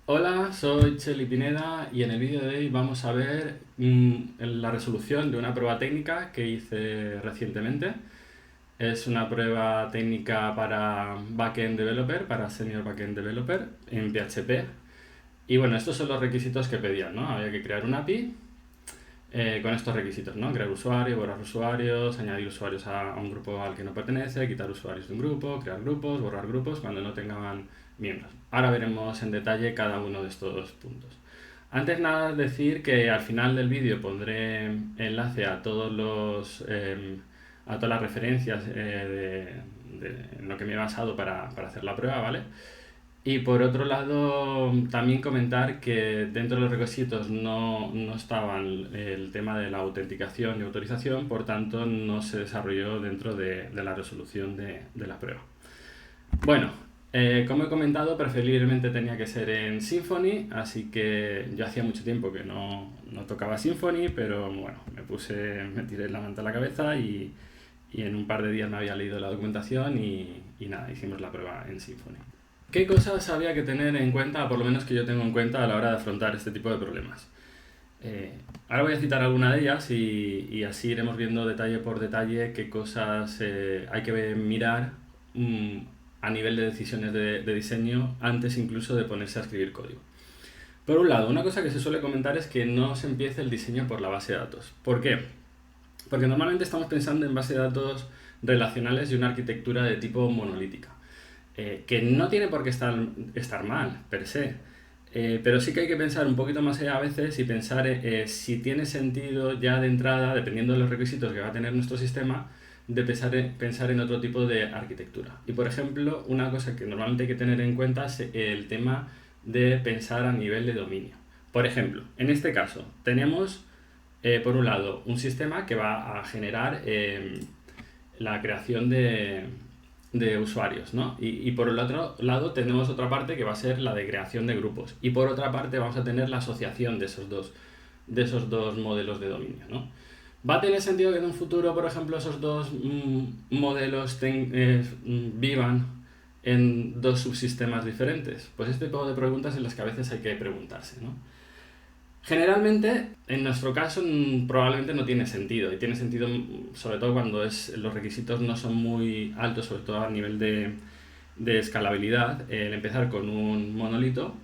Hola, soy Cheli Pineda y en el vídeo de hoy vamos a ver la resolución de una prueba técnica que hice recientemente. Es una prueba técnica para Backend Developer, para Senior Backend Developer en PHP. Y bueno, estos son los requisitos que pedían, ¿no? Había que crear un API con estos requisitos, ¿no? Crear usuarios, borrar usuarios, añadir usuarios a un grupo al que no pertenece, quitar usuarios de un grupo, crear grupos, borrar grupos cuando no tengan miembros. Ahora veremos en detalle cada uno de estos puntos. Antes nada decir que al final del vídeo pondré enlace a a todas las referencias en lo que me he basado para hacer la prueba, ¿vale? Y por otro lado, también comentar que dentro de los requisitos no estaban el tema de la autenticación y autorización, por tanto no se desarrolló dentro de la resolución de la prueba. Bueno, como he comentado, preferiblemente tenía que ser en Symfony, así que yo hacía mucho tiempo que no tocaba Symfony, pero bueno, me tiré la manta a la cabeza y en un par de días me había leído la documentación y nada, hicimos la prueba en Symfony. ¿Qué cosas había que tener en cuenta, por lo menos que yo tengo en cuenta a la hora de afrontar este tipo de problemas? Ahora voy a citar alguna de ellas y así iremos viendo detalle por detalle qué cosas hay que mirar a nivel de decisiones de diseño antes incluso de ponerse a escribir código. Por un lado, una cosa que se suele comentar es que no se empiece el diseño por la base de datos. ¿Por qué? Porque normalmente estamos pensando en bases de datos relacionales y una arquitectura de tipo monolítica. Que no tiene por qué estar mal, per se, pero sí que hay que pensar un poquito más allá a veces y pensar si tiene sentido ya de entrada, dependiendo de los requisitos que va a tener nuestro sistema, de pensar en otro tipo de arquitectura. Y por ejemplo, una cosa que normalmente hay que tener en cuenta es el tema de pensar a nivel de dominio. Por ejemplo, en este caso, tenemos por un lado un sistema que va a generar la creación de usuarios, ¿no? Y por el otro lado tenemos otra parte que va a ser la de creación de grupos. Y por otra parte vamos a tener la asociación de esos dos modelos de dominio, ¿no? ¿Va a tener sentido que en un futuro, por ejemplo, esos dos modelos vivan en dos subsistemas diferentes? Pues este tipo de preguntas en las que a veces hay que preguntarse, ¿no? Generalmente, en nuestro caso, probablemente no tiene sentido. Y tiene sentido sobre todo cuando los requisitos no son muy altos, sobre todo a nivel de escalabilidad, el empezar con un monolito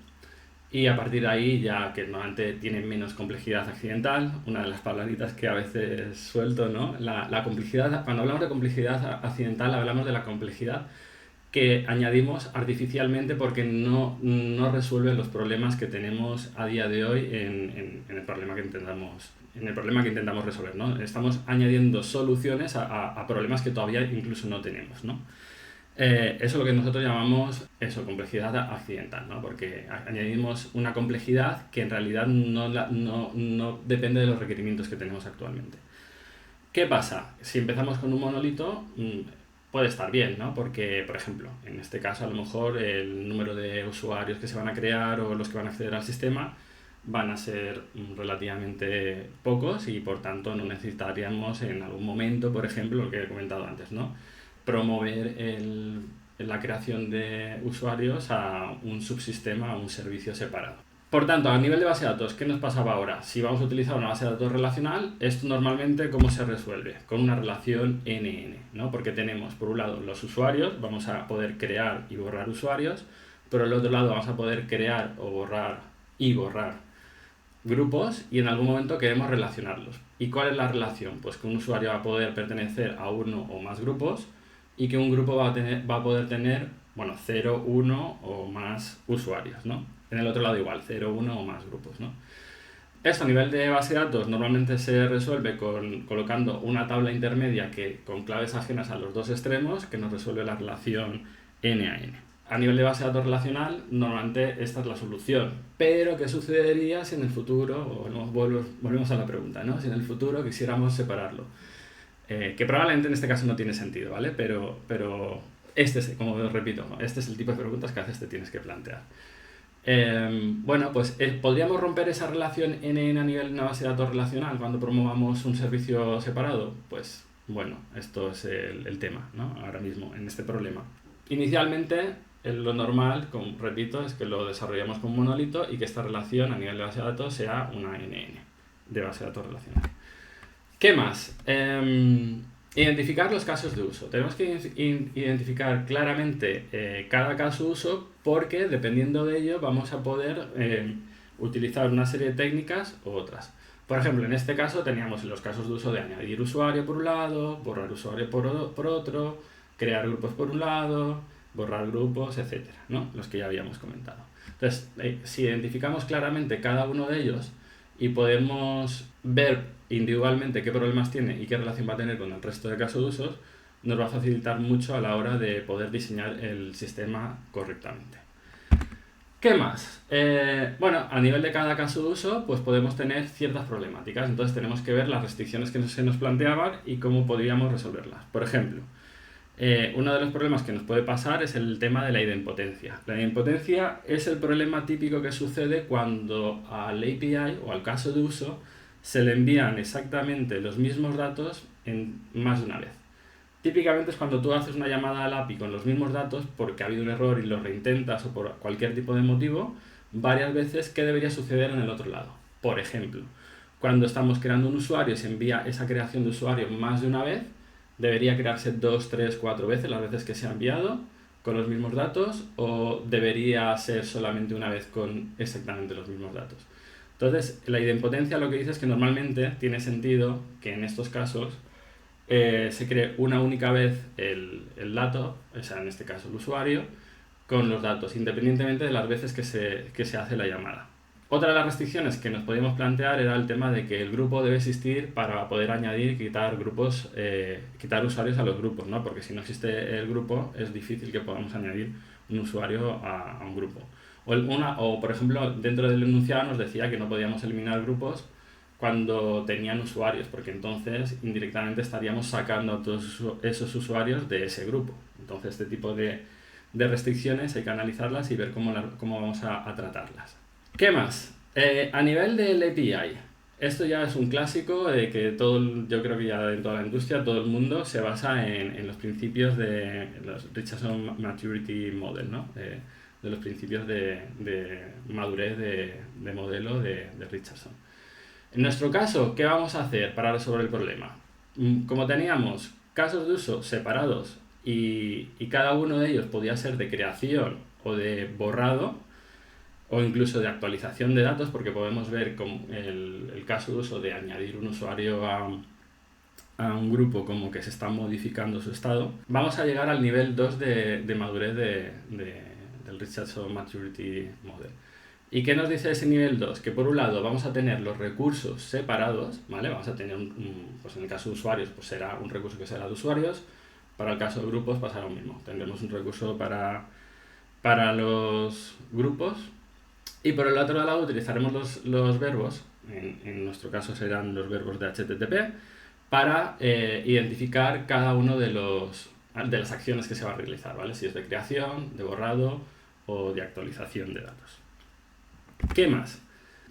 y a partir de ahí ya que normalmente tiene menos complejidad accidental, una de las palabritas que a veces suelto, ¿no? La complejidad, cuando hablamos de complejidad accidental hablamos de la complejidad que añadimos artificialmente porque no resuelve los problemas que tenemos a día de hoy en el problema en el problema que intentamos resolver, ¿no? Estamos añadiendo soluciones a problemas que todavía incluso no tenemos, ¿no? Eso es lo que nosotros llamamos complejidad accidental, ¿no? Porque añadimos una complejidad que en realidad no depende de los requerimientos que tenemos actualmente. ¿Qué pasa? Si empezamos con un monolito, puede estar bien, ¿no? Porque, por ejemplo, en este caso a lo mejor el número de usuarios que se van a crear o los que van a acceder al sistema van a ser relativamente pocos y por tanto no necesitaríamos en algún momento, por ejemplo, lo que he comentado antes, ¿no? Promover la creación de usuarios a un subsistema, a un servicio separado. Por tanto, a nivel de base de datos, ¿qué nos pasaba ahora? Si vamos a utilizar una base de datos relacional, esto normalmente, ¿cómo se resuelve? Con una relación NN, ¿no? Porque tenemos, por un lado, los usuarios, vamos a poder crear y borrar usuarios, por el otro lado vamos a poder crear o borrar y borrar grupos y en algún momento queremos relacionarlos. ¿Y cuál es la relación? Pues que un usuario va a poder pertenecer a uno o más grupos y que un grupo va a poder tener, bueno, 0, 1 o más usuarios, ¿no? En el otro lado igual, 0, 1 o más grupos, ¿no? Esto a nivel de base de datos normalmente se resuelve colocando una tabla intermedia con claves ajenas a los dos extremos que nos resuelve la relación N a N. A nivel de base de datos relacional, normalmente esta es la solución. Pero, ¿qué sucedería si en el futuro, volvemos a la pregunta, ¿no? Si en el futuro quisiéramos separarlo? Que probablemente en este caso no tiene sentido, ¿vale? Pero como os repito, este es el tipo de preguntas que a veces te tienes que plantear. Bueno, pues ¿podríamos romper esa relación NN a nivel de una base de datos relacional cuando promovamos un servicio separado? Pues bueno, esto es el tema, ¿no? Ahora mismo, en este problema. Inicialmente lo normal, como repito, es que lo desarrollamos como un monolito y que esta relación a nivel de base de datos sea una NN de base de datos relacional. ¿Qué más? Identificar los casos de uso. Tenemos que identificar claramente cada caso de uso porque dependiendo de ello vamos a poder utilizar una serie de técnicas u otras. Por ejemplo, en este caso teníamos los casos de uso de añadir usuario por un lado, borrar usuario por otro, crear grupos por un lado, borrar grupos, etcétera, ¿no? Los que ya habíamos comentado. Entonces, si identificamos claramente cada uno de ellos y podemos ver individualmente qué problemas tiene y qué relación va a tener con el resto de casos de usos, nos va a facilitar mucho a la hora de poder diseñar el sistema correctamente. ¿Qué más? Bueno, a nivel de cada caso de uso, pues podemos tener ciertas problemáticas. Entonces tenemos que ver las restricciones que se nos planteaban y cómo podríamos resolverlas. Por ejemplo, uno de los problemas que nos puede pasar es el tema de la idempotencia. La idempotencia es el problema típico que sucede cuando al API o al caso de uso se le envían exactamente los mismos datos en más de una vez. Típicamente es cuando tú haces una llamada al API con los mismos datos porque ha habido un error y lo reintentas o por cualquier tipo de motivo varias veces. ¿Qué debería suceder en el otro lado? Por ejemplo, cuando estamos creando un usuario y se envía esa creación de usuario más de una vez, debería crearse 2, 3, 4 veces las veces que se ha enviado con los mismos datos, o debería ser solamente una vez con exactamente los mismos datos. Entonces, la idempotencia lo que dice es que normalmente tiene sentido que en estos casos se cree una única vez el dato, o sea, en este caso el usuario, con los datos, independientemente de las veces que se hace la llamada. Otra de las restricciones que nos podíamos plantear era el tema de que el grupo debe existir para poder añadir y quitar grupos, quitar usuarios a los grupos, ¿no? Porque si no existe el grupo es difícil que podamos añadir un usuario a un grupo. O, por ejemplo, dentro del enunciado nos decía que no podíamos eliminar grupos cuando tenían usuarios, porque entonces indirectamente estaríamos sacando a todos esos usuarios de ese grupo. Entonces este tipo de restricciones hay que analizarlas y ver cómo vamos a tratarlas. ¿Qué más? A nivel del API, esto ya es un clásico de que yo creo que ya en toda la industria todo el mundo se basa en los principios de los Richardson Maturity Model, ¿no? De los principios de madurez de modelo de Richardson. En nuestro caso, ¿qué vamos a hacer para resolver el problema? Como teníamos casos de uso separados y cada uno de ellos podía ser de creación o de borrado o incluso de actualización de datos, porque podemos ver como el caso de uso de añadir un usuario a un grupo como que se está modificando su estado, vamos a llegar al nivel 2 de madurez del Richardson Maturity Model. ¿Y qué nos dice ese nivel 2? Que por un lado vamos a tener los recursos separados, ¿vale? Vamos a tener, pues en el caso de usuarios, pues será un recurso que será de usuarios. Para el caso de grupos pasará lo mismo. Tendremos un recurso para los grupos. Y por el otro lado utilizaremos los verbos, en nuestro caso serán los verbos de HTTP, para identificar cada uno de las acciones que se va a realizar, ¿vale? Si es de creación, de borrado o de actualización de datos. ¿Qué más?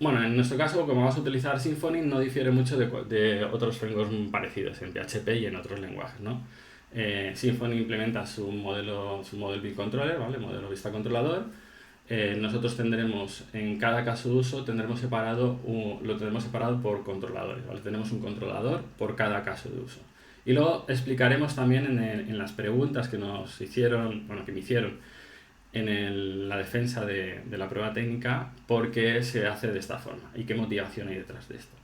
Bueno, en nuestro caso, como vamos a utilizar Symfony, no difiere mucho de otros frameworks parecidos en PHP y en otros lenguajes, ¿no? Symfony implementa su modelo View Controller, ¿vale? Modelo vista controlador. Nosotros tendremos, en cada caso de uso, lo tendremos separado por controladores, ¿vale? Tenemos un controlador por cada caso de uso. Y luego explicaremos también en las preguntas que nos hicieron, bueno, que me hicieron, en la defensa de la prueba técnica, por qué se hace de esta forma y qué motivación hay detrás de esto.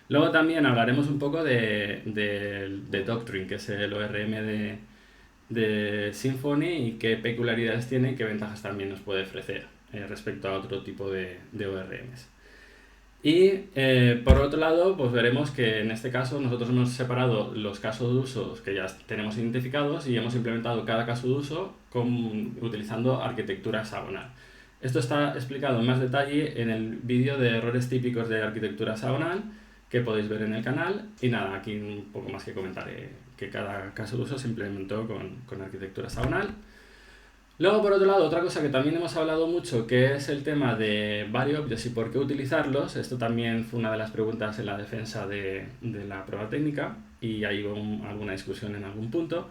Luego también hablaremos un poco de Doctrine, que es el ORM de Symfony, y qué peculiaridades tiene y qué ventajas también nos puede ofrecer respecto a otro tipo de ORMs. Y por otro lado, pues veremos que en este caso nosotros hemos separado los casos de uso que ya tenemos identificados y hemos implementado cada caso de uso utilizando arquitectura hexagonal. Esto está explicado en más detalle en el vídeo de errores típicos de arquitectura hexagonal que podéis ver en el canal. Y nada, aquí un poco más que comentar, que cada caso de uso se implementó con arquitectura hexagonal. Luego, por otro lado, otra cosa que también hemos hablado mucho, que es el tema de variables y por qué utilizarlos. Esto también fue una de las preguntas en la defensa de la prueba técnica y ahí hubo alguna discusión en algún punto.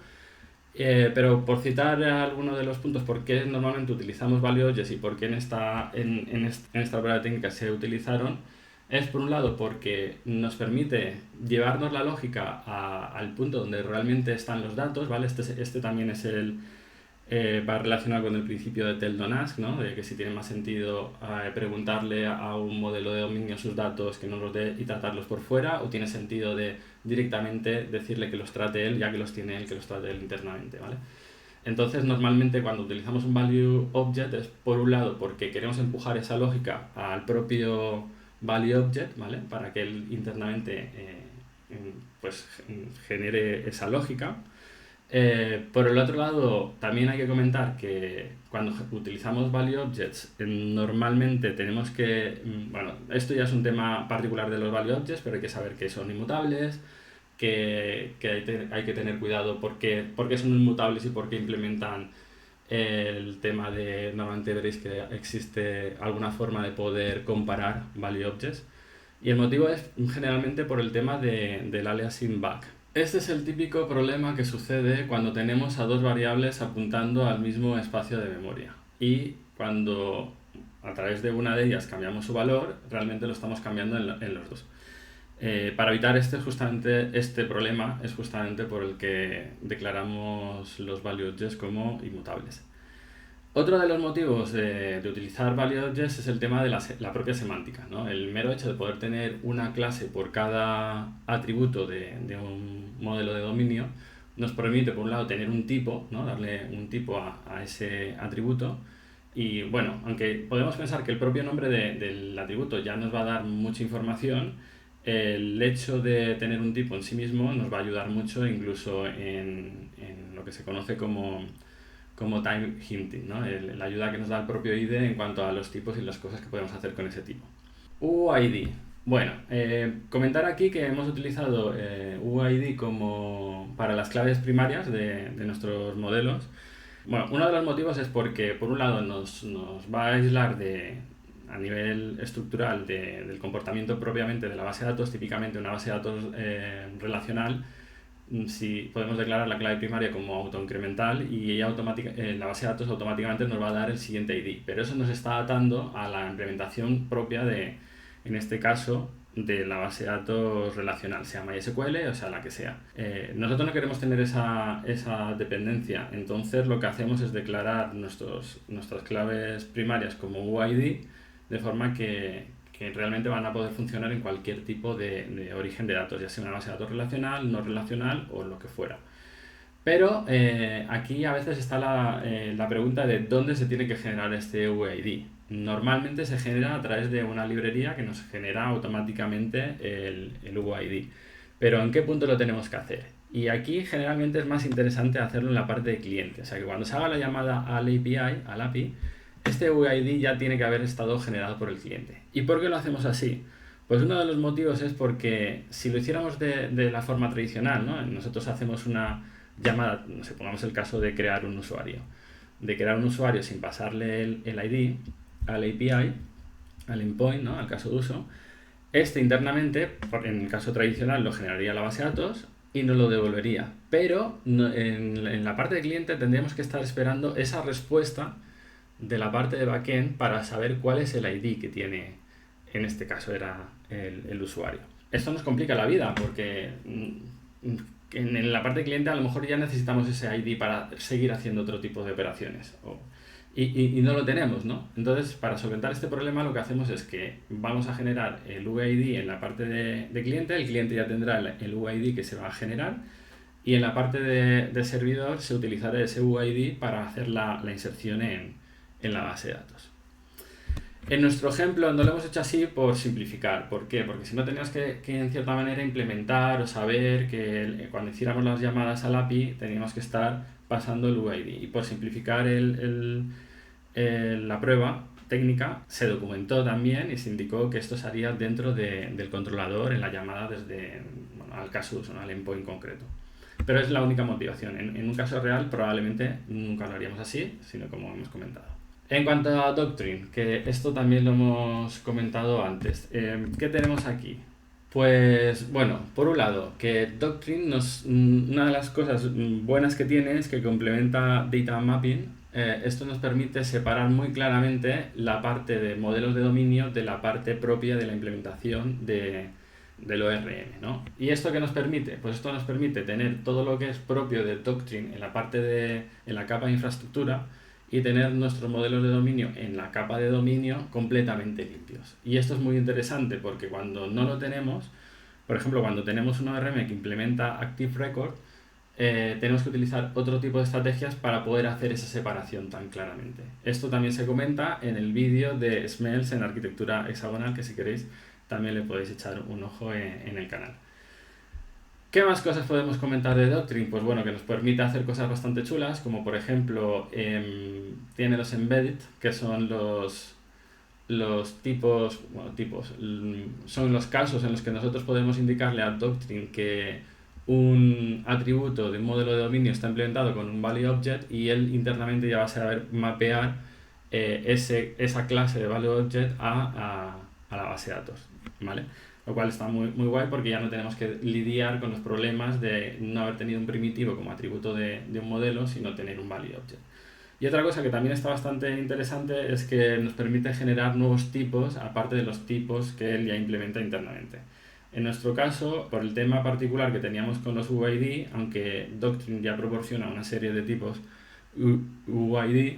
Pero por citar algunos de los puntos por qué normalmente utilizamos ValueObjects y por qué en esta prueba técnica se utilizaron, es por un lado porque nos permite llevarnos la lógica al punto donde realmente están los datos, ¿vale? Este también es va relacionado con el principio de Tell-Don't-Ask, ¿no? De que si tiene más sentido preguntarle a un modelo de dominio sus datos que nos los dé y tratarlos por fuera, o tiene sentido de directamente decirle que los trate él, ya que los tiene él, que los trate él internamente, ¿vale? Entonces, normalmente cuando utilizamos un value object es por un lado porque queremos empujar esa lógica al propio value object, ¿vale? Para que él internamente pues genere esa lógica. Por el otro lado, también hay que comentar que cuando utilizamos value objects, normalmente tenemos que, bueno, esto ya es un tema particular de los value objects, pero hay que saber que son inmutables, que hay que tener cuidado porque son inmutables y porque implementan el tema de, normalmente veréis que existe alguna forma de poder comparar value objects. Y el motivo es generalmente por el tema del aliasing back. Este es el típico problema que sucede cuando tenemos a dos variables apuntando al mismo espacio de memoria. Y cuando a través de una de ellas cambiamos su valor, realmente lo estamos cambiando en los dos. Para evitar este problema es justamente por el que declaramos los value objects como inmutables. Otro de los motivos de utilizar value objects es el tema de la propia semántica, ¿no? El mero hecho de poder tener una clase por cada atributo de un modelo de dominio nos permite, por un lado, tener un tipo, ¿no? Darle un tipo a ese atributo. Y bueno, aunque podemos pensar que el propio nombre del atributo ya nos va a dar mucha información, el hecho de tener un tipo en sí mismo nos va a ayudar mucho, incluso en lo que se conoce como time hinting, ¿no? La ayuda que nos da el propio IDE en cuanto a los tipos y las cosas que podemos hacer con ese tipo. UID. Bueno, comentar aquí que hemos utilizado UID para las claves primarias de nuestros modelos. Bueno, uno de los motivos es porque, por un lado, nos va a aislar a nivel estructural del comportamiento propiamente de la base de datos, típicamente una base de datos relacional. Si podemos declarar la clave primaria como autoincremental y ella la base de datos automáticamente nos va a dar el siguiente ID, pero eso nos está atando a la implementación propia en este caso, de la base de datos relacional, sea MySQL o sea la que sea. Nosotros no queremos tener esa dependencia, entonces lo que hacemos es declarar nuestras claves primarias como UID, de forma que realmente van a poder funcionar en cualquier tipo de origen de datos, ya sea una base de datos relacional, no relacional o lo que fuera. Pero aquí a veces está la pregunta de dónde se tiene que generar este UID. Normalmente se genera a través de una librería que nos genera automáticamente el UID. Pero ¿en qué punto lo tenemos que hacer? Y aquí generalmente es más interesante hacerlo en la parte de cliente. O sea que cuando se haga la llamada al API, este UID ya tiene que haber estado generado por el cliente. ¿Y por qué lo hacemos así? Pues uno de los motivos es porque si lo hiciéramos de la forma tradicional, ¿no? Nosotros hacemos una llamada, no sé, pongamos el caso de crear un usuario. De crear un usuario sin pasarle el ID al API, al endpoint, ¿no? Al caso de uso. Este internamente, en el caso tradicional, lo generaría la base de datos y nos lo devolvería. Pero en la parte de cliente tendríamos que estar esperando esa respuesta de la parte de backend para saber cuál es el ID que tiene, en este caso era el usuario. Esto nos complica la vida porque en la parte de cliente a lo mejor ya necesitamos ese ID para seguir haciendo otro tipo de operaciones y no lo tenemos, ¿no? Entonces, para solventar este problema lo que hacemos es que vamos a generar el UID en la parte de cliente, el cliente ya tendrá el UID que se va a generar y en la parte de servidor se utilizará ese UID para hacer la inserción en la base de datos. En nuestro ejemplo no lo hemos hecho así por simplificar. ¿Por qué? Porque si no teníamos que en cierta manera implementar o saber que cuando hiciéramos las llamadas al API teníamos que estar pasando el UID. Y por simplificar la prueba técnica se documentó también y se indicó que esto se haría dentro del controlador en la llamada desde al caso uso, ¿no? Al endpoint concreto. Pero es la única motivación. En un caso real probablemente nunca lo haríamos así, sino como hemos comentado. En cuanto a Doctrine, que esto también lo hemos comentado antes, ¿qué tenemos aquí? Pues bueno, por un lado, que Doctrine una de las cosas buenas que tiene es que complementa Data Mapping. Esto nos permite separar muy claramente la parte de modelos de dominio de la parte propia de la implementación del ORM, ¿no? ¿Y esto qué nos permite? Pues esto nos permite tener todo lo que es propio de Doctrine en la en la capa de infraestructura, y tener nuestros modelos de dominio en la capa de dominio completamente limpios. Y esto es muy interesante porque cuando no lo tenemos, por ejemplo, cuando tenemos un ORM que implementa Active Record, tenemos que utilizar otro tipo de estrategias para poder hacer esa separación tan claramente. Esto también se comenta en el vídeo de Smells en arquitectura hexagonal, que si queréis también le podéis echar un ojo en el canal. ¿Qué más cosas podemos comentar de Doctrine? Pues bueno, que nos permite hacer cosas bastante chulas, como por ejemplo tiene los embedded, que son los tipos, bueno, son los casos en los que nosotros podemos indicarle a Doctrine que un atributo de un modelo de dominio está implementado con un value object, y él internamente ya va a saber mapear esa clase de value object a la base de datos, ¿vale? Lo cual está muy guay porque ya no tenemos que lidiar con los problemas de no haber tenido un primitivo como atributo de un modelo, sino tener un value object. Y otra cosa que también está bastante interesante es que nos permite generar nuevos tipos, aparte de los tipos que él ya implementa internamente. En nuestro caso, por el tema particular que teníamos con los UID, aunque Doctrine ya proporciona una serie de tipos UID,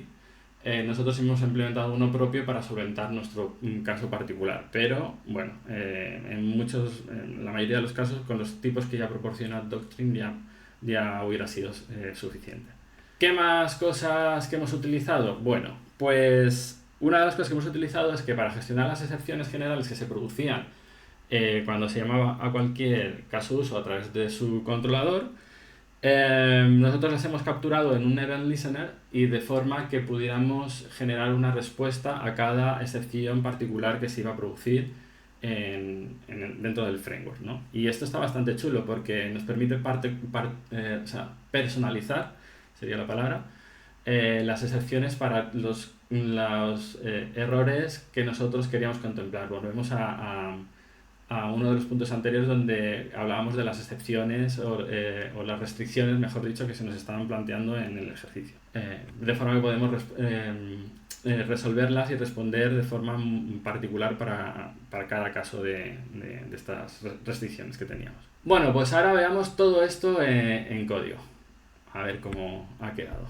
nosotros hemos implementado uno propio para solventar nuestro caso particular, pero bueno, en la mayoría de los casos, con los tipos que ya proporciona Doctrine ya hubiera sido suficiente. ¿Qué más cosas que hemos utilizado? Bueno, pues una de las cosas que hemos utilizado es que para gestionar las excepciones generales que se producían cuando se llamaba a cualquier caso de uso a través de su controlador, nosotros las hemos capturado en un Event Listener, y de forma que pudiéramos generar una respuesta a cada excepción particular que se iba a producir dentro del framework, ¿no? Y esto está bastante chulo porque nos permite personalizar, sería la palabra, las excepciones para los errores que nosotros queríamos contemplar. Volvemos a uno de los puntos anteriores donde hablábamos de las excepciones o las restricciones, mejor dicho, que se nos estaban planteando en el ejercicio. De forma que podemos resolverlas y responder de forma particular para cada caso de estas restricciones que teníamos. Bueno, pues ahora veamos todo esto en código. A ver cómo ha quedado.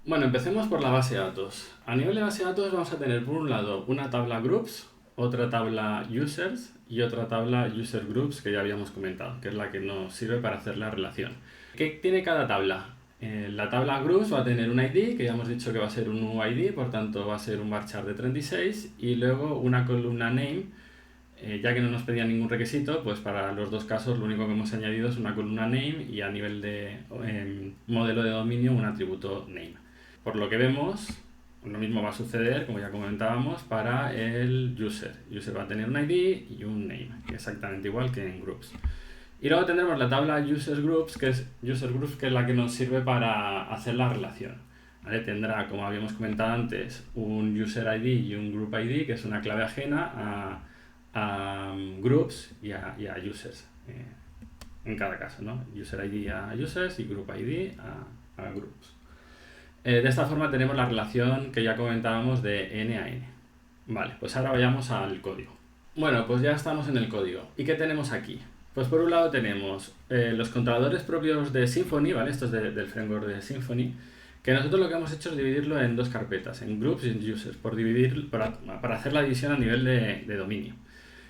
Bueno, empecemos por la base de datos. A nivel de base de datos vamos a tener por un lado una tabla groups, otra tabla users y otra tabla user groups que ya habíamos comentado, que es la que nos sirve para hacer la relación. ¿Qué tiene cada tabla? La tabla groups va a tener un ID, que ya hemos dicho que va a ser un UID, por tanto va a ser un varchar de 36, y luego una columna name. Ya que no nos pedía ningún requisito, pues para los dos casos lo único que hemos añadido es una columna name, y a nivel de modelo de dominio un atributo name. Por lo que vemos, lo mismo va a suceder, como ya comentábamos, para el user. User va a tener un ID y un name, exactamente igual que en groups. Y luego tendremos la tabla user groups, que es la que nos sirve para hacer la relación, ¿vale? Tendrá, como habíamos comentado antes, un user ID y un group ID, que es una clave ajena a groups y a users, en cada caso, ¿no? User ID a users y group ID a groups. De esta forma tenemos la relación que ya comentábamos de n a n. Vale, pues ahora vayamos al código. Bueno, pues ya estamos en el código. ¿Y qué tenemos aquí? Pues por un lado tenemos los controladores propios de Symfony, ¿vale? Estos del framework de Symfony, que nosotros lo que hemos hecho es dividirlo en dos carpetas, en groups y en users, para hacer la división a nivel de dominio.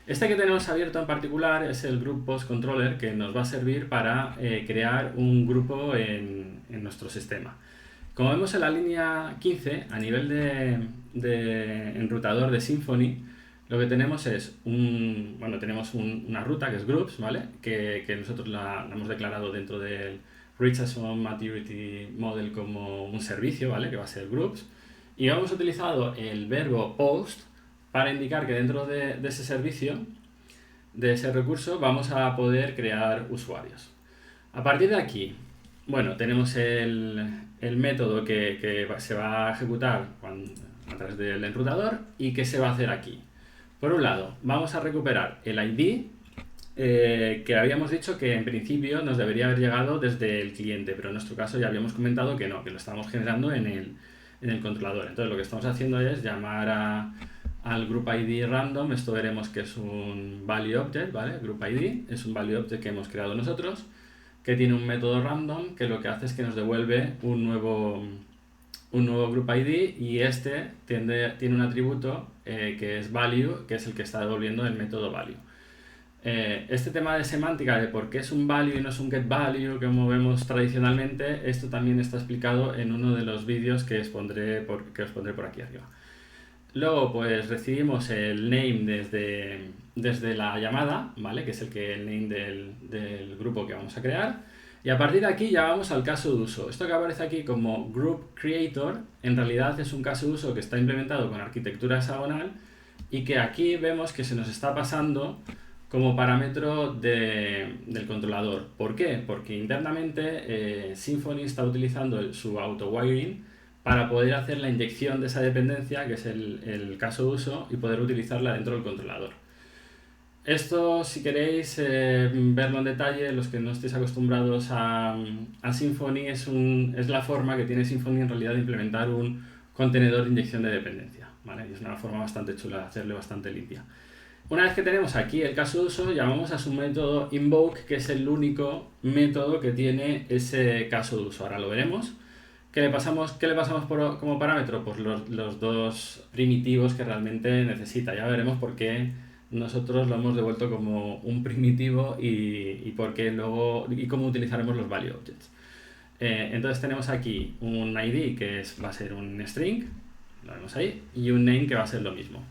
Este que tenemos abierto en particular es el Group Post Controller, que nos va a servir para crear un grupo en nuestro sistema. Como vemos en la línea 15, a nivel de enrutador de Symfony, lo que tenemos es tenemos una ruta que es groups, ¿vale? Que nosotros la hemos declarado dentro del Richardson Maturity Model como un servicio, ¿vale? Que va a ser groups. Y hemos utilizado el verbo post para indicar que dentro de ese servicio, de ese recurso, vamos a poder crear usuarios. A partir de aquí, bueno, tenemos el método que se va a ejecutar a través del enrutador. ¿Y qué se va a hacer aquí? Por un lado, vamos a recuperar el ID que habíamos dicho que en principio nos debería haber llegado desde el cliente, pero en nuestro caso ya habíamos comentado que no, que lo estamos generando en el controlador. Entonces lo que estamos haciendo es llamar al group ID random. Esto veremos que es un value object, ¿vale? Group ID es un value object que hemos creado nosotros, que tiene un método random que lo que hace es que nos devuelve un nuevo group ID, y este tiene un atributo que es value, que es el que está devolviendo el método value. Este tema de semántica de por qué es un value y no es un get value, como vemos tradicionalmente, esto también está explicado en uno de los vídeos que os pondré por aquí arriba. Luego pues recibimos el name desde la llamada, ¿vale? Que es el name del grupo que vamos a crear. Y a partir de aquí ya vamos al caso de uso. Esto que aparece aquí como Group Creator, en realidad es un caso de uso que está implementado con arquitectura hexagonal y que aquí vemos que se nos está pasando como parámetro del controlador. ¿Por qué? Porque internamente Symfony está utilizando su auto-wiring para poder hacer la inyección de esa dependencia, que es el caso de uso, y poder utilizarla dentro del controlador. Esto, si queréis verlo en detalle, los que no estéis acostumbrados a Symfony, es la forma que tiene Symfony en realidad de implementar un contenedor de inyección de dependencia, ¿vale? Y es una forma bastante chula de hacerlo, bastante limpia. Una vez que tenemos aquí el caso de uso, llamamos a su método invoke, que es el único método que tiene ese caso de uso. Ahora lo veremos. ¿Qué le pasamos como parámetro? Pues los dos primitivos que realmente necesita. Ya veremos por qué nosotros lo hemos devuelto como un primitivo y por qué luego y cómo utilizaremos los value objects. Entonces tenemos aquí un ID que va a ser un string, lo vemos ahí, y un name que va a ser lo mismo.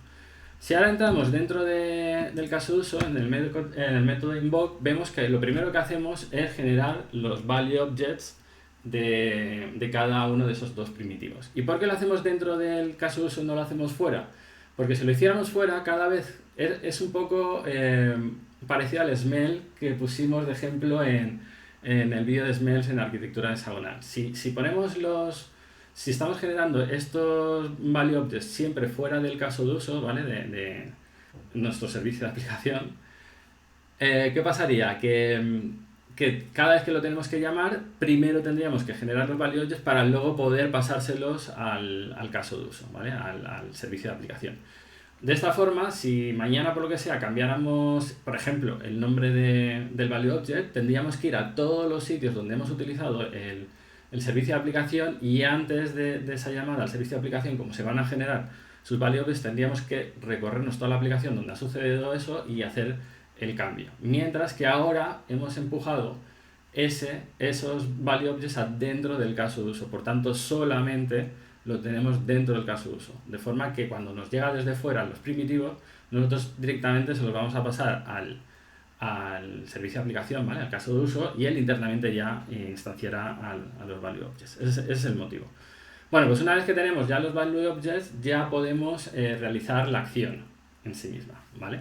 Si ahora entramos dentro del caso de uso, en el método invoke, vemos que lo primero que hacemos es generar los value objects de cada uno de esos dos primitivos. ¿Y por qué lo hacemos dentro del caso de uso y no lo hacemos fuera? Porque si lo hiciéramos fuera, cada vez es un poco parecido al Smell que pusimos de ejemplo en el vídeo de Smells en arquitectura hexagonal. Si estamos generando estos value objects siempre fuera del caso de uso, ¿vale? de nuestro servicio de aplicación, ¿qué pasaría? Que cada vez que lo tenemos que llamar, primero tendríamos que generar los value objects para luego poder pasárselos al caso de uso, ¿vale? Al servicio de aplicación. De esta forma, si mañana por lo que sea cambiáramos, por ejemplo, el nombre del value object, tendríamos que ir a todos los sitios donde hemos utilizado el servicio de aplicación, y antes de esa llamada al servicio de aplicación, como se van a generar sus value objects, tendríamos que recorrernos toda la aplicación donde ha sucedido eso y hacer el cambio. Mientras que ahora hemos empujado esos value objects dentro del caso de uso. Por tanto, solamente lo tenemos dentro del caso de uso. De forma que cuando nos llega desde fuera los primitivos, nosotros directamente se los vamos a pasar al servicio de aplicación, ¿vale? Al caso de uso, y él internamente ya instanciará a los value objects. Ese es el motivo. Bueno, pues una vez que tenemos ya los value objects, ya podemos realizar la acción en sí misma, ¿vale?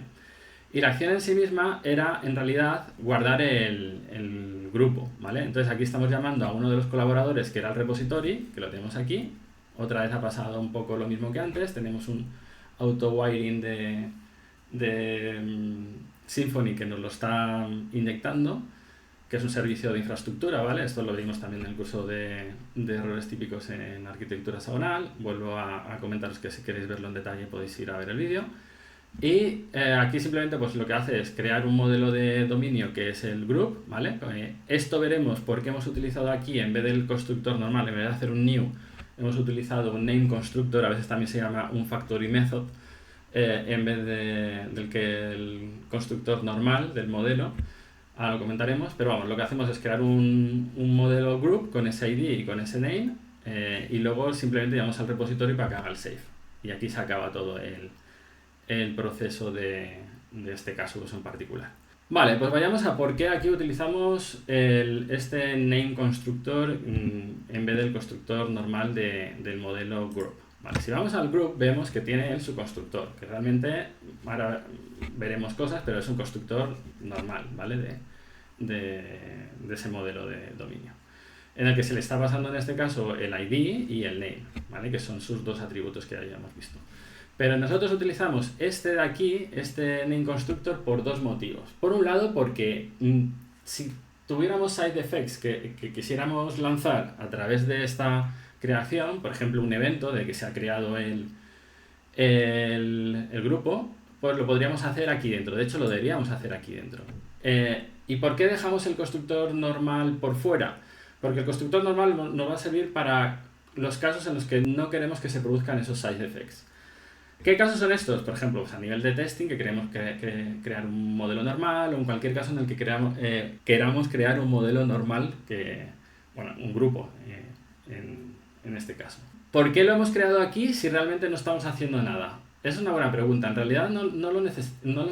Y la acción en sí misma era, en realidad, guardar el grupo, ¿vale? Entonces aquí estamos llamando a uno de los colaboradores, que era el repository, que lo tenemos aquí. Otra vez ha pasado un poco lo mismo que antes. Tenemos un auto-wiring de Symfony que nos lo está inyectando, que es un servicio de infraestructura, ¿vale? Esto lo vimos también en el curso de errores típicos en arquitectura hexagonal. Vuelvo a comentaros que si queréis verlo en detalle podéis ir a ver el vídeo. Y aquí simplemente pues lo que hace es crear un modelo de dominio que es el group, ¿vale? Esto veremos por qué hemos utilizado aquí, en vez del constructor normal, en vez de hacer un new, hemos utilizado un name constructor, a veces también se llama un factory method, en vez del constructor normal del modelo. Ahora lo comentaremos, pero vamos, lo que hacemos es crear un modelo group con ese ID y con ese name, y luego simplemente llamamos al repositorio para que haga el save. Y aquí se acaba todo el proceso de este caso de uso en particular. Vale, pues vayamos a por qué aquí utilizamos este name constructor en vez del constructor normal del modelo group. Vale, si vamos al group vemos que tiene su constructor, que realmente ahora veremos cosas, pero es un constructor normal, ¿vale? De ese modelo de dominio, en el que se le está pasando en este caso el ID y el name, ¿vale? Que son sus dos atributos que ya hayamos visto. Pero nosotros utilizamos este de aquí, este name constructor, por dos motivos. Por un lado, porque si tuviéramos side effects que quisiéramos lanzar a través de esta creación, por ejemplo, un evento de que se ha creado el grupo, pues lo podríamos hacer aquí dentro. De hecho, lo deberíamos hacer aquí dentro. ¿Y por qué dejamos el constructor normal por fuera? Porque el constructor normal nos va a servir para los casos en los que no queremos que se produzcan esos side effects. ¿Qué casos son estos? Por ejemplo, pues a nivel de testing, que queremos crear un modelo normal, o en cualquier caso en el que queramos crear un modelo normal, bueno, un grupo en este caso. ¿Por qué lo hemos creado aquí si realmente no estamos haciendo nada? Es una buena pregunta. En realidad no lo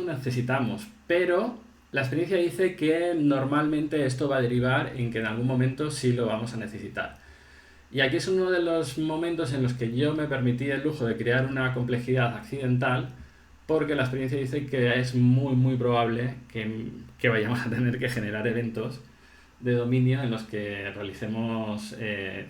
necesitamos, pero la experiencia dice que normalmente esto va a derivar en que en algún momento sí lo vamos a necesitar. Y aquí es uno de los momentos en los que yo me permití el lujo de crear una complejidad accidental, porque la experiencia dice que es muy probable que vayamos a tener que generar eventos de dominio en los que realicemos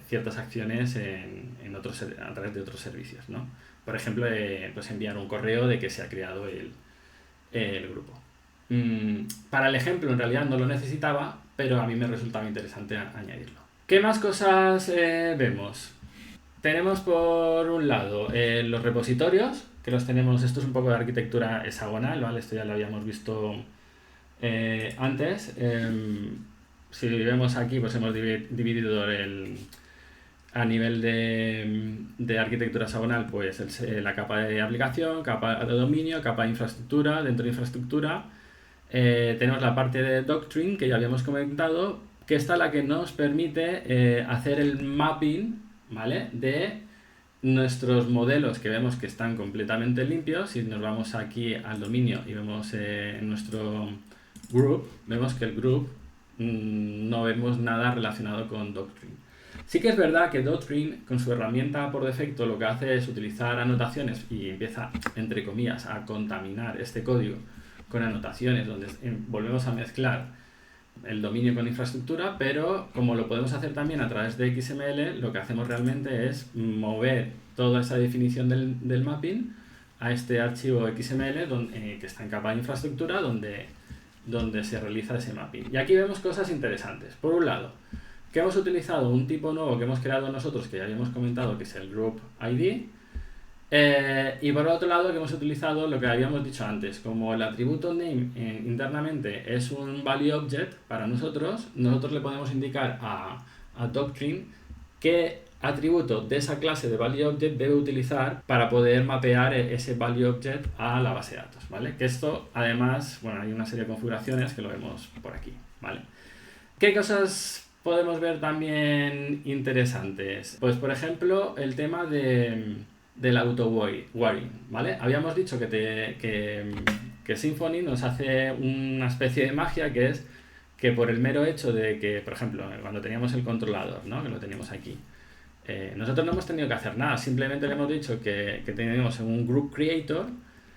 ciertas acciones a través de otros servicios, ¿no? Por ejemplo, pues enviar un correo de que se ha creado el grupo. Para el ejemplo, en realidad no lo necesitaba, pero a mí me resultaba interesante añadirlo. ¿Qué más cosas vemos? Tenemos por un lado los repositorios, que los tenemos, esto es un poco de arquitectura hexagonal, ¿vale? Esto ya lo habíamos visto antes. Si vemos aquí, pues hemos dividido a nivel de arquitectura hexagonal, pues la capa de aplicación, capa de dominio, capa de infraestructura. Dentro de infraestructura tenemos la parte de Doctrine, que ya habíamos comentado, que esta es la que nos permite hacer el mapping, ¿vale?, de nuestros modelos que vemos que están completamente limpios. Si nos vamos aquí al dominio y vemos en nuestro group, vemos que el group no vemos nada relacionado con Doctrine. Sí que es verdad que Doctrine, con su herramienta por defecto, lo que hace es utilizar anotaciones y empieza, entre comillas, a contaminar este código con anotaciones donde volvemos a mezclar el dominio con infraestructura, pero como lo podemos hacer también a través de XML, lo que hacemos realmente es mover toda esa definición del mapping a este archivo XML que está en capa de infraestructura, donde se realiza ese mapping. Y aquí vemos cosas interesantes. Por un lado, que hemos utilizado un tipo nuevo que hemos creado nosotros, que ya habíamos comentado, que es el Group ID. Y por otro lado, que hemos utilizado lo que habíamos dicho antes. Como el atributo name internamente es un value object para nosotros le podemos indicar a Doctrine qué atributo de esa clase de value object debe utilizar para poder mapear ese value object a la base de datos, ¿vale? Que esto, además, bueno, hay una serie de configuraciones que lo vemos por aquí, ¿vale? ¿Qué cosas podemos ver también interesantes? Pues, por ejemplo, el tema del auto-wiring, ¿vale? Habíamos dicho que Symfony nos hace una especie de magia, que es que por el mero hecho de que, por ejemplo, cuando teníamos el controlador, ¿no?, que lo teníamos aquí, nosotros no hemos tenido que hacer nada, simplemente le hemos dicho que tenemos un group creator,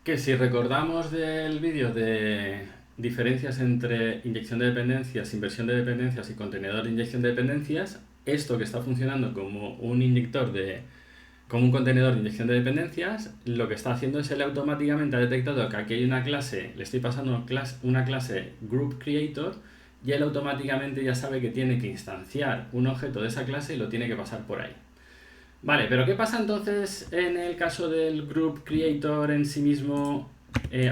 que si recordamos del vídeo de diferencias entre inyección de dependencias, inversión de dependencias y contenedor de inyección de dependencias, esto que está funcionando como como un contenedor de inyección de dependencias, lo que está haciendo es él automáticamente ha detectado que aquí hay una clase, le estoy pasando una clase group creator, y él automáticamente ya sabe que tiene que instanciar un objeto de esa clase y lo tiene que pasar por ahí. Vale, pero ¿qué pasa entonces en el caso del group creator en sí mismo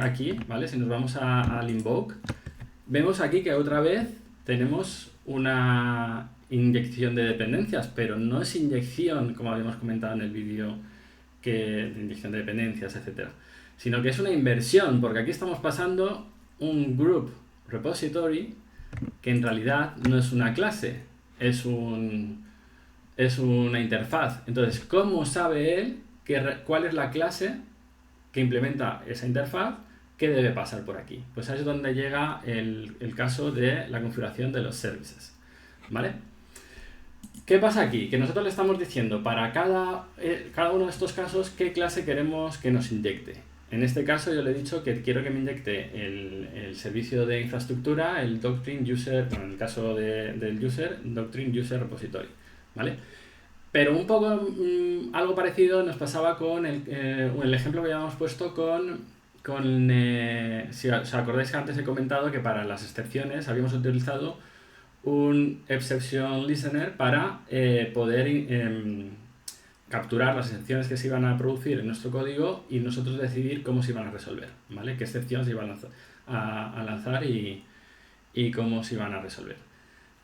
aquí? ¿Vale? Si nos vamos al invoke, vemos aquí que otra vez tenemos una inyección de dependencias, pero no es inyección, como habíamos comentado en el vídeo, de inyección de dependencias, etcétera, sino que es una inversión, porque aquí estamos pasando un group repository que en realidad no es una clase, es una interfaz. Entonces, ¿cómo sabe él cuál es la clase que implementa esa interfaz que debe pasar por aquí? Pues ahí es donde llega el caso de la configuración de los services, ¿vale? ¿Qué pasa aquí? Que nosotros le estamos diciendo para cada uno de estos casos qué clase queremos que nos inyecte. En este caso yo le he dicho que quiero que me inyecte el servicio de infraestructura, el Doctrine User, bueno, en el caso del User, Doctrine User Repository, ¿vale? Pero un poco algo parecido nos pasaba con el ejemplo que habíamos puesto si os acordáis que antes he comentado que para las excepciones habíamos utilizado un exception listener para poder capturar las excepciones que se iban a producir en nuestro código y nosotros decidir cómo se iban a resolver, ¿vale? Qué excepciones se iban a lanzar y cómo se iban a resolver.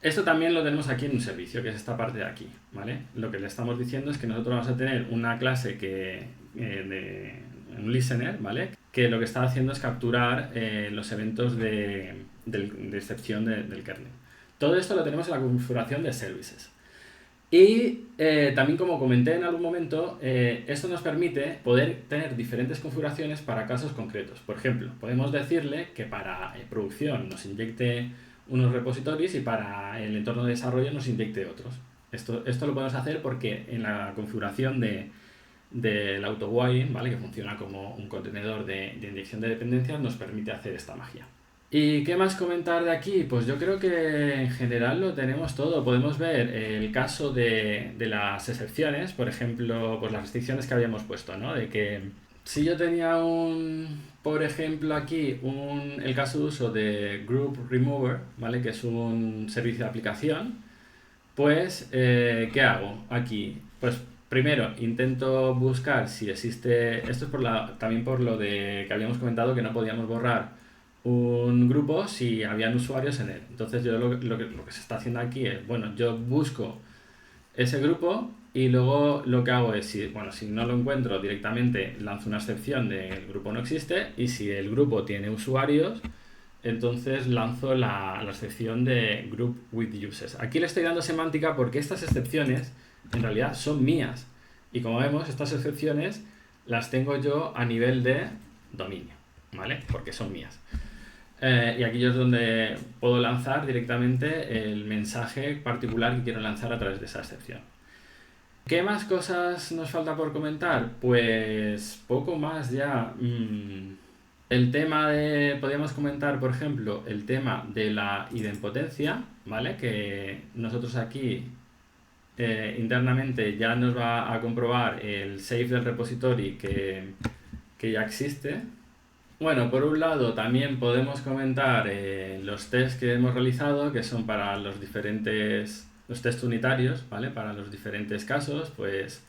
Esto también lo tenemos aquí en un servicio, que es esta parte de aquí, ¿vale? Lo que le estamos diciendo es que nosotros vamos a tener una clase un listener, ¿vale? Que lo que está haciendo es capturar los eventos de excepción del kernel. Todo esto lo tenemos en la configuración de services. Y también, como comenté en algún momento, esto nos permite poder tener diferentes configuraciones para casos concretos. Por ejemplo, podemos decirle que para producción nos inyecte unos repositorios y para el entorno de desarrollo nos inyecte otros. Esto lo podemos hacer porque en la configuración del auto-wiring, ¿vale? Que funciona como un contenedor de inyección de dependencias, nos permite hacer esta magia. ¿Y qué más comentar de aquí? Pues yo creo que en general lo tenemos todo. Podemos ver el caso de las excepciones, por ejemplo, pues las restricciones que habíamos puesto, ¿no? De que si yo tenía por ejemplo, aquí el caso de uso de Group Remover, ¿vale? Que es un servicio de aplicación, pues, ¿qué hago aquí? Pues primero intento buscar si existe, esto es también por lo de que habíamos comentado que no podíamos borrar un grupo si habían usuarios en él. Entonces yo lo que se está haciendo aquí es, bueno, yo busco ese grupo y luego lo que hago es, si no lo encuentro directamente, lanzo una excepción de el grupo no existe, y si el grupo tiene usuarios, entonces lanzo la excepción de group with users. Aquí le estoy dando semántica porque estas excepciones en realidad son mías. Y como vemos, estas excepciones las tengo yo a nivel de dominio, ¿vale? Porque son mías. Y aquí es donde puedo lanzar directamente el mensaje particular que quiero lanzar a través de esa excepción. ¿Qué más cosas nos falta por comentar? Pues poco más ya. El tema podríamos comentar, por ejemplo, el tema de la idempotencia, ¿vale? Que nosotros aquí internamente ya nos va a comprobar el save del repository que ya existe. Bueno, por un lado también podemos comentar los tests que hemos realizado, que son para los test unitarios, ¿vale? Para los diferentes casos, pues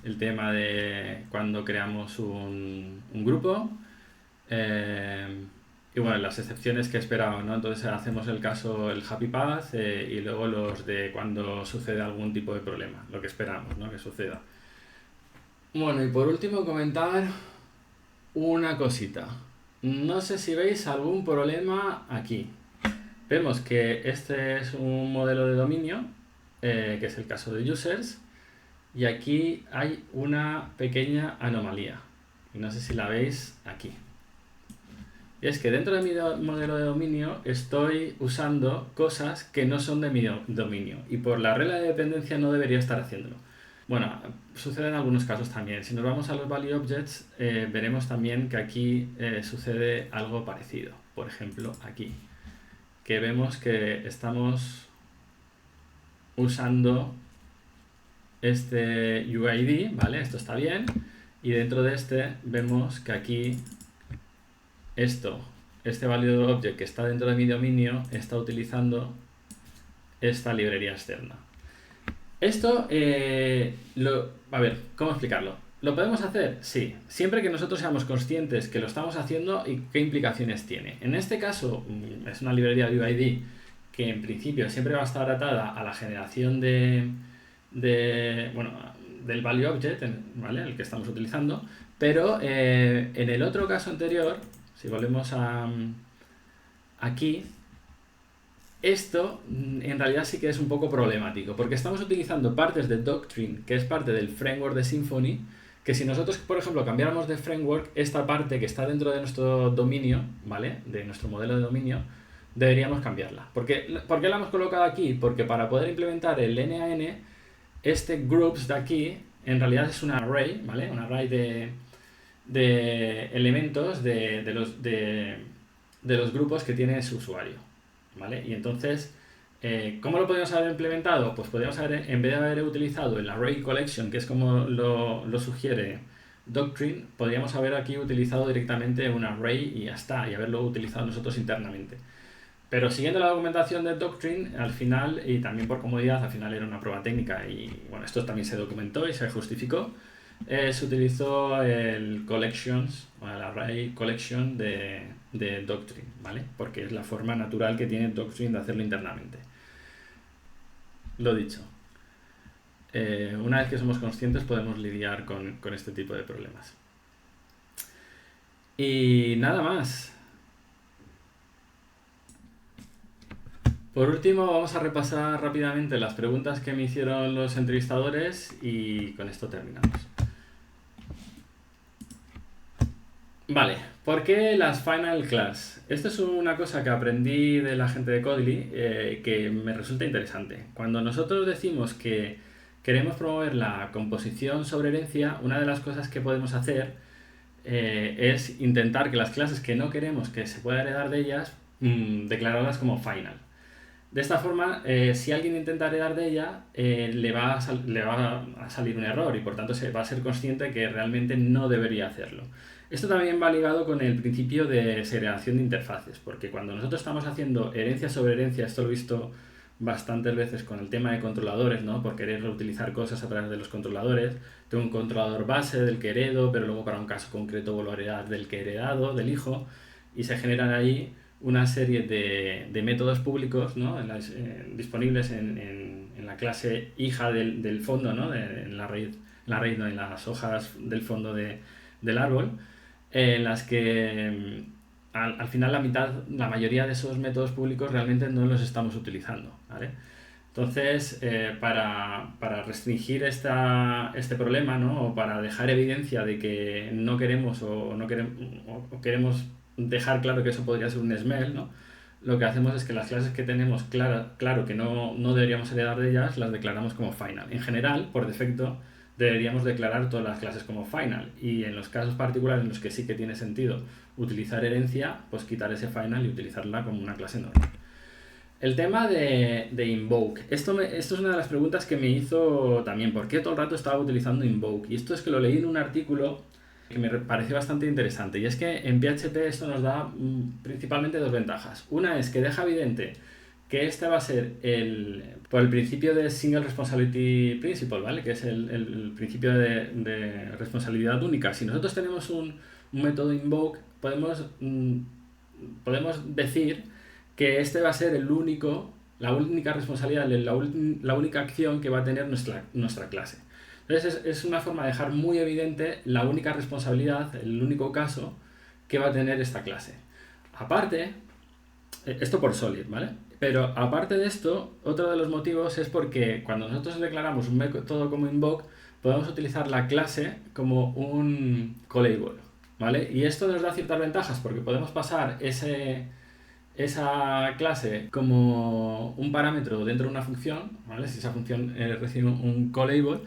el tema de cuando creamos un grupo, y bueno, las excepciones que esperábamos, ¿no? Entonces hacemos el Happy Path, y luego los de cuando sucede algún tipo de problema, lo que esperamos, ¿no? Que suceda. Bueno, y por último comentar una cosita. No sé si veis algún problema aquí. Vemos que este es un modelo de dominio, que es el caso de users, y aquí hay una pequeña anomalía. Y no sé si la veis aquí. Y es que dentro de mi modelo de dominio estoy usando cosas que no son de mi dominio, y por la regla de dependencia no debería estar haciéndolo. Bueno, sucede en algunos casos también. Si nos vamos a los value objects, veremos también que aquí sucede algo parecido. Por ejemplo, aquí, que vemos que estamos usando este UID, ¿vale? Esto está bien. Y dentro de este vemos que aquí este value object que está dentro de mi dominio está utilizando esta librería externa. Esto, a ver, ¿cómo explicarlo? ¿Lo podemos hacer? Sí, siempre que nosotros seamos conscientes que lo estamos haciendo y qué implicaciones tiene. En este caso, es una librería de UID que en principio siempre va a estar atada a la generación del value object, ¿vale? El que estamos utilizando, pero en el otro caso anterior, si volvemos aquí, esto en realidad sí que es un poco problemático, porque estamos utilizando partes de Doctrine, que es parte del framework de Symfony, que si nosotros, por ejemplo, cambiáramos de framework, esta parte que está dentro de nuestro dominio, ¿vale? De nuestro modelo de dominio, deberíamos cambiarla. ¿Por qué la hemos colocado aquí? Porque para poder implementar el NaN, este groups de aquí, en realidad es un array, ¿vale? Un array de elementos de los grupos que tiene su usuario, ¿vale? Y entonces ¿Cómo lo podríamos haber implementado? Pues podríamos haber, en vez de haber utilizado el array collection, que es como lo sugiere Doctrine, podríamos haber aquí utilizado directamente un array y ya está, y haberlo utilizado nosotros internamente. Pero siguiendo la documentación de Doctrine, al final, y también por comodidad, al final era una prueba técnica y bueno, esto también se documentó y se justificó, se utilizó el collections, o el array collection de Doctrine, ¿vale? Porque es la forma natural que tiene Doctrine de hacerlo internamente. Lo dicho, una vez que somos conscientes podemos lidiar con este tipo de problemas. Y nada más. Por último, vamos a repasar rápidamente las preguntas que me hicieron los entrevistadores y con esto terminamos. Vale, ¿por qué las Final Class? Esto es una cosa que aprendí de la gente de Codely que me resulta interesante. Cuando nosotros decimos que queremos promover la composición sobre herencia, una de las cosas que podemos hacer es intentar que las clases que no queremos que se pueda heredar de ellas, declararlas como final. De esta forma, si alguien intenta heredar de ella, le va a salir un error y por tanto se va a ser consciente que realmente no debería hacerlo. Esto también va ligado con el principio de segregación de interfaces, porque cuando nosotros estamos haciendo herencia sobre herencia, esto lo he visto bastantes veces con el tema de controladores, ¿no? Por querer reutilizar cosas a través de los controladores. Tengo un controlador base del que heredo, pero luego para un caso concreto vuelvo a heredar del que he heredado, del hijo, y se generan ahí una serie de métodos públicos, ¿no? Disponibles en la clase hija del fondo, ¿no? En la raíz no, en las hojas del fondo del árbol, en las que al final la mayoría de esos métodos públicos realmente no los estamos utilizando, ¿vale? Entonces, para restringir este problema, ¿no? O para dejar evidencia de que no queremos o queremos dejar claro que eso podría ser un SMEL, ¿no? Lo que hacemos es que las clases que tenemos claro que no deberíamos heredar de ellas, las declaramos como final. En general, por defecto, deberíamos declarar todas las clases como final, y en los casos particulares en los que sí que tiene sentido utilizar herencia, pues quitar ese final y utilizarla como una clase normal. El tema de invoke. Esto es una de las preguntas que me hizo también, ¿por qué todo el rato estaba utilizando invoke? Y esto es que lo leí en un artículo que me pareció bastante interesante, y es que en PHP esto nos da principalmente dos ventajas. Una es que deja evidente que este va a ser por el principio de Single Responsibility Principle, ¿vale? Que es el principio de responsabilidad única. Si nosotros tenemos un método invoke, podemos decir que este va a ser la única responsabilidad, la única acción que va a tener nuestra clase. Entonces es una forma de dejar muy evidente la única responsabilidad, el único caso que va a tener esta clase. Aparte, esto por Solid, ¿vale? Pero aparte de esto, otro de los motivos es porque cuando nosotros declaramos un método como invoke, podemos utilizar la clase como un callable, ¿vale? Y esto nos da ciertas ventajas porque podemos pasar esa clase como un parámetro dentro de una función, ¿vale? Si esa función recibe un callable,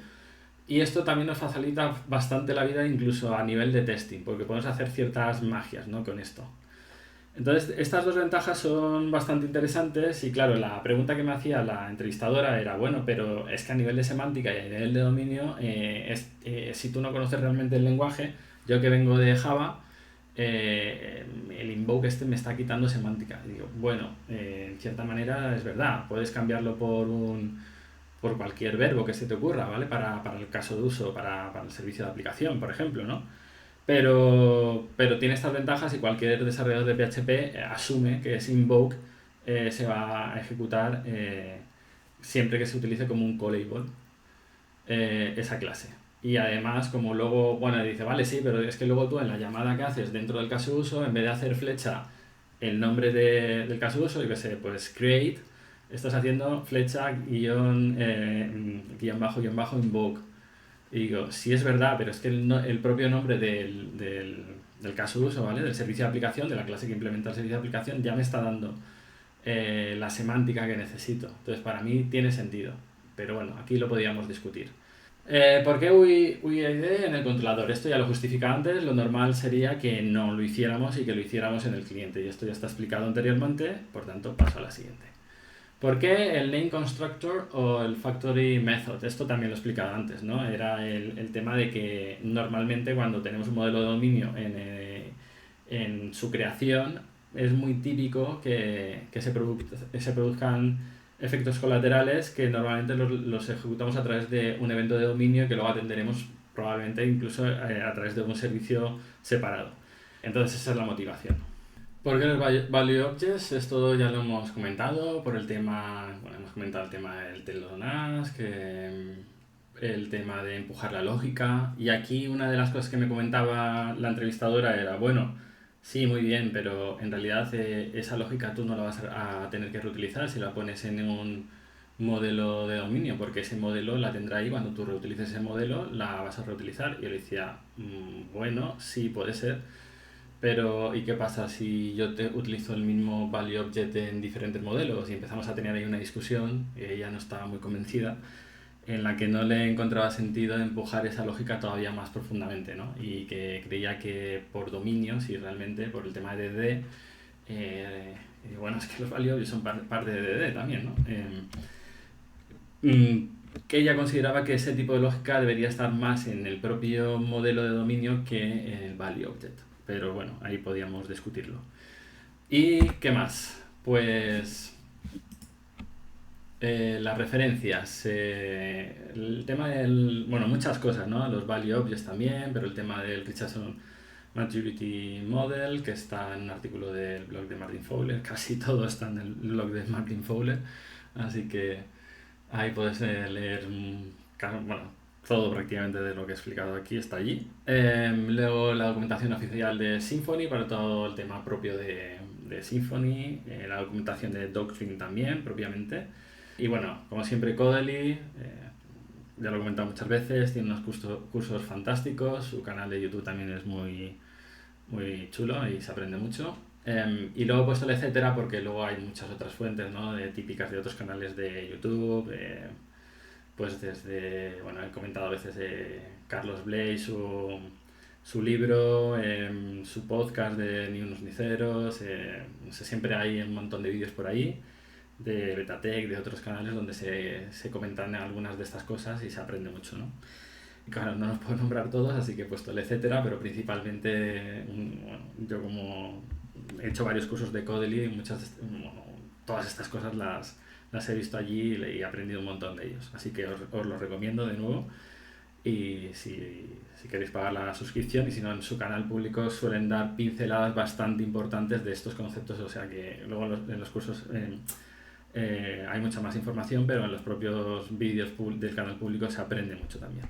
y esto también nos facilita bastante la vida incluso a nivel de testing, porque podemos hacer ciertas magias, ¿no? Con esto. Entonces, estas dos ventajas son bastante interesantes y claro, la pregunta que me hacía la entrevistadora era, bueno, pero es que a nivel de semántica y a nivel de dominio, si tú no conoces realmente el lenguaje, yo que vengo de Java, el invoke me está quitando semántica. Y digo, bueno, en cierta manera es verdad, puedes cambiarlo por cualquier verbo que se te ocurra, ¿vale? Para el caso de uso, para el servicio de aplicación, por ejemplo, ¿no? Pero tiene estas ventajas y cualquier desarrollador de PHP asume que ese invoke se va a ejecutar siempre que se utilice como un callable esa clase. Y además, como luego, bueno, dice, vale, sí, pero es que luego tú en la llamada que haces dentro del caso de uso, en vez de hacer flecha el nombre del caso de uso, yo que sé, pues create, estás haciendo flecha guión bajo invoke. Y digo, sí es verdad, pero es que el propio nombre del caso de uso, ¿vale? Del servicio de aplicación, de la clase que implementa el servicio de aplicación, ya me está dando la semántica que necesito. Entonces, para mí tiene sentido. Pero bueno, aquí lo podríamos discutir. ¿Por qué UID en el controlador? Esto ya lo justifica antes. Lo normal sería que no lo hiciéramos y que lo hiciéramos en el cliente. Y esto ya está explicado anteriormente, por tanto, paso a la siguiente. ¿Por qué el name constructor o el factory method? Esto también lo he explicado antes, ¿no? Era el tema de que normalmente cuando tenemos un modelo de dominio en su creación es muy típico que se produzcan efectos colaterales que normalmente los ejecutamos a través de un evento de dominio que luego atenderemos probablemente incluso a través de un servicio separado. Entonces esa es la motivación. ¿Por qué los value objects? Esto ya lo hemos comentado por el tema, bueno, hemos comentado el tema del telonas, el tema de empujar la lógica. Y aquí una de las cosas que me comentaba la entrevistadora era, bueno, sí, muy bien, pero en realidad esa lógica tú no la vas a tener que reutilizar si la pones en un modelo de dominio, porque ese modelo la tendrá ahí, cuando tú reutilices ese modelo la vas a reutilizar. Y yo le decía, bueno, sí, puede ser. Pero, ¿y qué pasa si yo utilizo el mismo value object en diferentes modelos? Y empezamos a tener ahí una discusión, y ella no estaba muy convencida, en la que no le encontraba sentido empujar esa lógica todavía más profundamente, ¿no? Y que creía que por dominios y realmente por el tema de DD, bueno, es que los value objects son parte de DD también, ¿no? Que ella consideraba que ese tipo de lógica debería estar más en el propio modelo de dominio que en el value object. Pero bueno, ahí podíamos discutirlo. ¿Y qué más? Pues las referencias. El tema del... Bueno, muchas cosas, ¿no? Los value objects también, pero el tema del Richardson Maturity Model, que está en un artículo del blog de Martin Fowler. Casi todo está en el blog de Martin Fowler. Así que ahí puedes leer bueno, todo prácticamente de lo que he explicado aquí está allí. Luego la documentación oficial de Symfony para todo el tema propio de Symfony, la documentación de Doctrine también propiamente. Y bueno, como siempre Codely, ya lo he comentado muchas veces, tiene unos cursos fantásticos, su canal de YouTube también es muy, muy chulo y se aprende mucho. Y luego he puesto el etcétera porque luego hay muchas otras fuentes, ¿no? Típicas de otros canales de YouTube, pues desde, bueno, he comentado a veces Carlos Bley, su libro, su podcast de Ni unos ni ceros, no sé, siempre hay un montón de vídeos por ahí, de Betatec, de otros canales donde se comentan algunas de estas cosas y se aprende mucho, ¿no? Y claro, no los puedo nombrar todos, así que he puesto el etcétera, pero principalmente, bueno, yo como he hecho varios cursos de Codely y bueno, todas estas cosas las he visto allí y he aprendido un montón de ellos. Así que os los recomiendo de nuevo. Y si queréis pagar la suscripción, y si no, en su canal público suelen dar pinceladas bastante importantes de estos conceptos. O sea que luego en los cursos hay mucha más información, pero en los propios vídeos del canal público se aprende mucho también.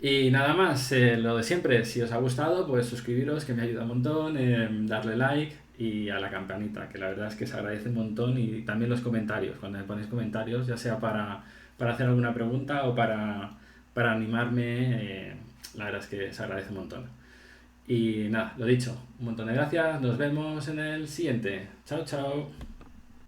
Y nada más, lo de siempre, si os ha gustado, pues suscribiros, que me ayuda un montón, darle like y a la campanita, que la verdad es que se agradece un montón, y también los comentarios, cuando me ponéis comentarios, ya sea para hacer alguna pregunta o para animarme, la verdad es que se agradece un montón. Y nada, lo dicho, un montón de gracias, nos vemos en el siguiente. Chao, chao.